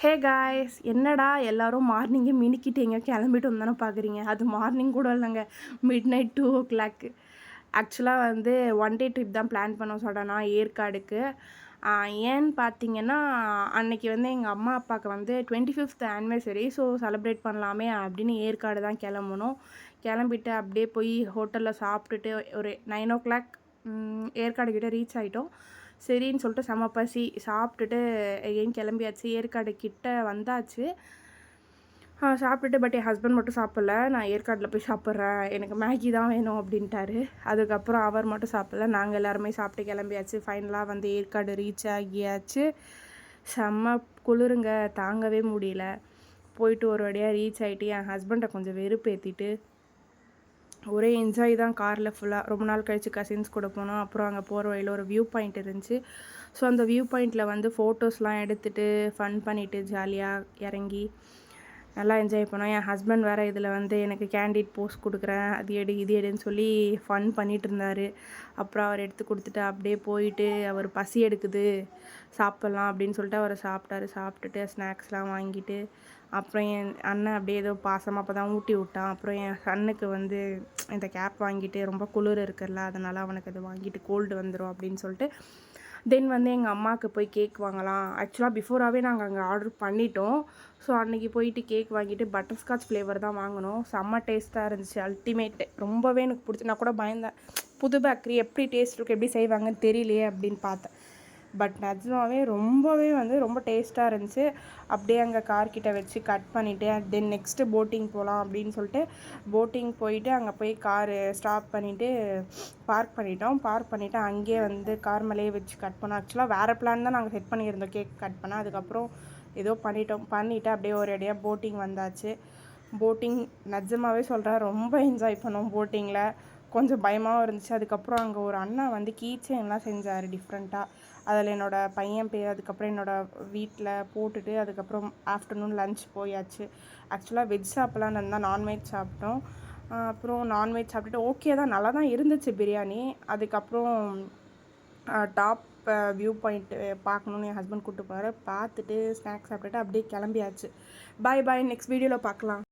Hey guys, என்னடா எல்லாரும் மார்னிங்கே மினிக்கிட்டு எங்கேயோ கிளம்பிட்டு வந்தானே பார்க்குறீங்க. அது மார்னிங் கூட இல்லைங்க, மிட் நைட் 2:00. ஆக்சுவலாக வந்து ஒன் டே ட்ரிப் தான் பிளான் பண்ணோம் சடனாக ஏற்காடுக்கு. ஏன்னு பார்த்தீங்கன்னா, அன்னைக்கு வந்து எங்கள் அம்மா அப்பாவுக்கு வந்து 25th ஆனிவர்சரி. ஸோ செலிப்ரேட் பண்ணலாமே அப்படின்னு ஏற்காடு தான் கிளம்புனோம். கிளம்பிட்டு அப்படியே போய் ஹோட்டலில் சாப்பிட்டுட்டு ஒரு 9:00 ஏற்காடு கிட்ட ரீச் ஆகிட்டோம். சரின்னு சொல்லிட்டு செம பசி சாப்பிட்டுட்டு எங்கேயும் கிளம்பியாச்சு. ஏற்காடு கிட்ட வந்தாச்சு. சாப்பிட்டுட்டு பட் என் ஹஸ்பண்ட் மட்டும் சாப்பிடல. நான் ஏற்காட்டில் போய் சாப்பிட்றேன், எனக்கு மேகி தான் வேணும் அப்படின்ட்டாரு. அதுக்கப்புறம் அவர் மட்டும் சாப்பிடல, நாங்கள் எல்லாருமே சாப்பிட்டு கிளம்பியாச்சு. ஃபைனலாக வந்து ஏற்காடு ரீச் ஆகியாச்சு. செம்ம குளிருங்க, தாங்கவே முடியல. போயிட்டு ஒரு வழியாக ரீச் ஆகிட்டு என் ஹஸ்பண்டை கொஞ்சம் வெறுப்பேற்றிட்டு ஒரே என்ஜாய் தான் காரில் ஃபுல்லாக. ரொம்ப நாள் கழித்து கசின்ஸ் கூட போனோம். அப்புறம் அங்கே போகிற வழியில் ஒரு வியூ பாயிண்ட் இருந்துச்சு. ஸோ அந்த வியூ பாயிண்ட்டில் வந்து ஃபோட்டோஸ்லாம் எடுத்துகிட்டு ஃபன் பண்ணிவிட்டு ஜாலியாக இறங்கி நல்லா என்ஜாய் பண்ணோம். என் ஹஸ்பண்ட் வேறு இதில் வந்து எனக்கு கேண்டிட் போஸ் கொடுக்குறேன், அது எடு இது எடுன்னு சொல்லி ஃபன் பண்ணிகிட்டு இருந்தார். அப்புறம் அவர் எடுத்து கொடுத்துட்டு அப்படியே போயிட்டு, அவர் பசி எடுக்குது சாப்பிட்லாம் அப்படின்னு சொல்லிட்டு அவர் சாப்பிட்டாரு. சாப்பிட்டுட்டு ஸ்நாக்ஸ்லாம் வாங்கிட்டு அப்புறம் என் அண்ணன் அப்படியே ஏதோ பாசமாக அப்போ தான் ஊட்டி விட்டான். அப்புறம் என் சன்னுக்கு வந்து இந்த கேப் வாங்கிட்டு, ரொம்ப குளிர் இருக்குல்ல அதனால் அவனுக்கு அது வாங்கிட்டு கோல்டு வந்துடும் அப்படின்னு சொல்லிட்டு தென் வந்து எங்கள் அம்மாவுக்கு போய் கேக் வாங்கலாம். ஆக்சுவலாக பிஃபோராகவே நாங்கள் அங்கே ஆர்டர் பண்ணிட்டோம். ஸோ அன்றைக்கி போயிட்டு கேக் வாங்கிட்டு பட்டர்ஸ்காட்ச் ஃப்ளேவர் தான் வாங்கினோம். செம்ம டேஸ்ட்டாக இருந்துச்சு, அல்டிமேட். ரொம்பவே எனக்கு பிடிச்சி. நான் கூட பயந்தேன், புது பேக்கரி எப்படி டேஸ்ட் இருக்குது, எப்படி செய்வாங்கன்னு தெரியலையே அப்படின்னு பார்த்தேன். பட் நிஜமாவே ரொம்பவே வந்து ரொம்ப டேஸ்ட்டாக இருந்துச்சு. அப்படியே அங்கே கார்கிட்ட வச்சு கட் பண்ணிவிட்டு தென் நெக்ஸ்ட்டு போட்டிங் போகலாம் அப்படின்னு சொல்லிட்டு போட்டிங் போயிட்டு அங்கே போய் காரு ஸ்டாப் பண்ணிவிட்டு பார்க் பண்ணிவிட்டு அங்கேயே வந்து கார் மேலேயே வச்சு கட் பண்ணோம். ஆக்சுவலாக வேறு பிளான் தான் நாங்கள் செட் பண்ணியிருந்தோம் கேக் கட் பண்ண. அதுக்கப்புறம் ஏதோ பண்ணிவிட்டு அப்படியே ஒரு அடியாக போட்டிங் வந்தாச்சு. போட்டிங் நிஜமாவே சொல்கிறேன், ரொம்ப என்ஜாய் பண்ணோம் போட்டிங்கில். கொஞ்சம் பயமாகவும் இருந்துச்சு. அதுக்கப்புறம் அங்கே ஒரு அண்ணா வந்து கீ செயின்லாம் செஞ்சார் டிஃப்ரெண்ட்டாக. அதில் என்னோடய பையன் பேர், அதுக்கப்புறம் என்னோடய வீட்டில் போட்டுட்டு அதுக்கப்புறம் ஆஃப்டர்நூன் லன்ச் போயாச்சு. ஆக்சுவலாக வெஜ் சாப்பிட்லான்னு இருந்தால் நான்வெஜ் சாப்பிட்டோம். அப்புறம் நான்வெஜ் சாப்பிட்டுட்டு ஓகே தான், நல்லா தான் இருந்துச்சு பிரியாணி. அதுக்கப்புறம் டாப் வியூ பாயிண்ட்டு பார்க்கணுன்னு என் ஹஸ்பண்ட் கூப்பிட்டு போனார். பார்த்துட்டு ஸ்நாக்ஸ் சாப்பிட்டுட்டு அப்படியே கிளம்பியாச்சு. பாய் பாய், நெக்ஸ்ட் வீடியோவில் பார்க்கலாம்.